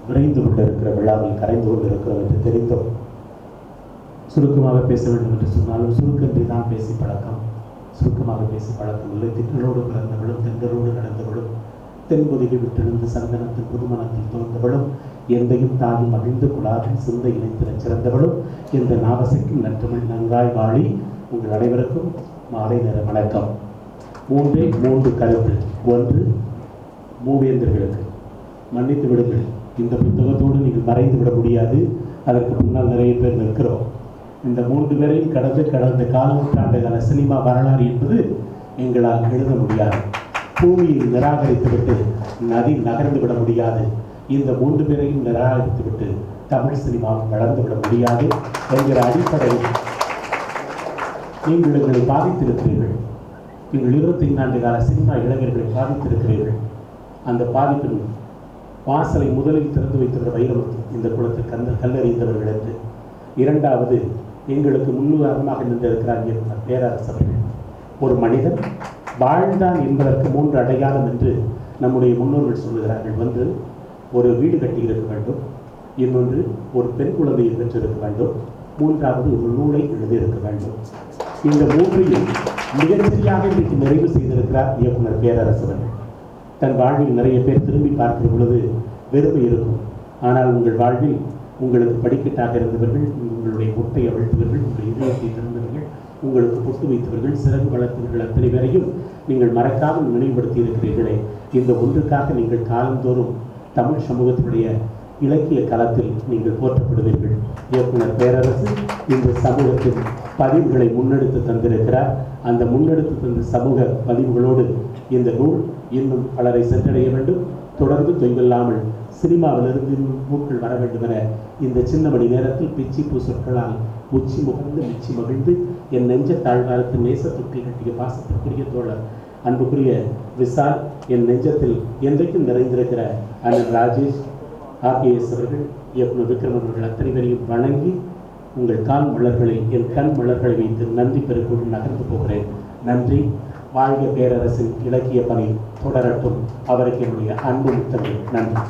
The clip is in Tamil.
விரைந்து கொண்டிருக்கிற விழாவில் கரைந்து கொண்டிருக்கிறோம் என்று தெரிந்தோம். சுருக்கமாக பேச வேண்டும் என்று சொன்னாலும் சுருக்கன்றி தான் பேசி பழக்கம். சுருக்கமாக பேசி பழக்கம் இல்லை. திங்களோடு பிறந்தவளும் தென்றலோடு நடந்தவளும் தென்பொதிகை விட்டெழுந்து சந்தனத்தின் புதுமணத்தில் தோன்றவளும் எந்தையும் தாயும் மகிழ்ந்து குழாவில் சிந்தை இணைத்திடச் சிறந்தவளும் இந்த நாவசைக்கும் நற்றமிழ் நன்றாய் வாழி. உங்கள் அனைவருக்கும் மாலை நேர வணக்கம். மூன்று கருத்து. ஒன்று, மூவேந்தர்களுக்கு மன்னித்து விடுங்கள். இந்த புத்தகத்தோடு நீங்கள் மறைந்து விட முடியாது. அதற்கு முன்னால் நிறைய பேர் நிற்கிறோம். இந்த 3 பேரையும் கடந்த கால நூற்றாண்டுகால சினிமா வரலாறு என்பது எங்களால் எழுத முடியாது. பூமியை நிராகரித்துவிட்டு நதி நகர்ந்து விட முடியாது. இந்த 3 பேரையும் நிராகரித்துவிட்டு தமிழ் சினிமாவும் வளர்ந்து விட முடியாது என்கிற அடிப்படையில் நீங்கள் எங்களை பாதித்திருக்கிறீர்கள். நீங்கள் 25 ஆண்டு கால சினிமா இளைஞர்களை பாதித்திருக்கிறீர்கள். அந்த பாதிப்பின் வாசலை முதலில் திறந்து வைத்தவர் வைரமுத்து, இந்த குளத்தில் கல்லறிந்தவர்கள் என்று. இரண்டாவது, எங்களுக்கு முன்னுதாரணமாக நின்றிருக்கிறார் இயக்குனர் பேரரசு அவர்கள். ஒரு மனிதன் வாழ்ந்தான் என்பதற்கு 3 அடையாளம் என்று நம்முடைய முன்னோர்கள் சொல்லுகிறார்கள். ஒன்று, ஒரு வீடு கட்டியிருக்க வேண்டும். இன்னொன்று, ஒரு பெண் குழந்தையை பெற்றிருக்க வேண்டும். மூன்றாவது, ஒரு நூலை எழுதியிருக்க வேண்டும். இந்த 3ஐயும் மிகச்சரியாக இன்றைக்கு நிறைவு செய்திருக்கிறார் இயக்குனர் பேரரசு அவர்கள். தன் வாழ்வில் நிறைய பேர் திரும்பி பார்க்கிற பொழுது வெறுமை இருக்கும். ஆனால் உங்கள் வாழ்வில் உங்களுக்கு படிக்கட்டாக இருந்தவர்கள், உங்களுடைய முட்டை அவிழ்த்தவர்கள், உங்கள் இதயத்தை திறந்தவர்கள், உங்களுக்கு பொட்டு வைத்தவர்கள், சிறகு வளர்த்தவர்கள் அத்தனை பேரையும் நீங்கள் மறக்காமல் நினைவுபடுத்தி இருக்கிறீர்களே. இந்த ஒன்றுக்காக நீங்கள் காலந்தோறும் தமிழ் சமூகத்தினுடைய இலக்கிய களத்தில் நீங்கள் போற்றப்படுவீர்கள். இயக்குனர் பேரரசு இந்த சமூகத்தின் பதிவுகளை முன்னெடுத்து தந்திருக்கிறார். அந்த முன்னெடுத்து தந்த சமூக பதிவுகளோடு இந்த நூல் இன்னும் பலரை சென்றடைய வேண்டும். தொடர்ந்து தொய்வில்லாமல் சினிமாவிலிருந்து நூல்கள் வர வேண்டும் என இந்த சின்ன மணி நேரத்தில் பிச்சி பூ சொற்களால் உச்சி முகர்ந்து மிச்சி மகிழ்ந்து என் நெஞ்ச தாழ்வாரத்து நேச தொட்டி கட்டிய பாசத்திற்குரிய தோழர் அன்புக்குரிய விசால், என் நெஞ்சத்தில் என்றைக்கும் நிறைந்திருக்கிற அண்ணன் ராஜேஷ், ஆர்கேஎஸ் அவர்கள், இயக்குனர் விக்ரம் அவர்கள் அத்தனை பேரையும் வணங்கி உங்கள் கால் மலர்களை என் கண் மலர்களை வைத்து நன்றி பெருக்கோடு நகர்ந்து போகிறேன். நன்றி. வாழ்க பேரரசின் இலக்கிய பணி தொடரட்டும். அவருக்கு என்னுடைய அன்பு முத்தங்கள். நன்றி.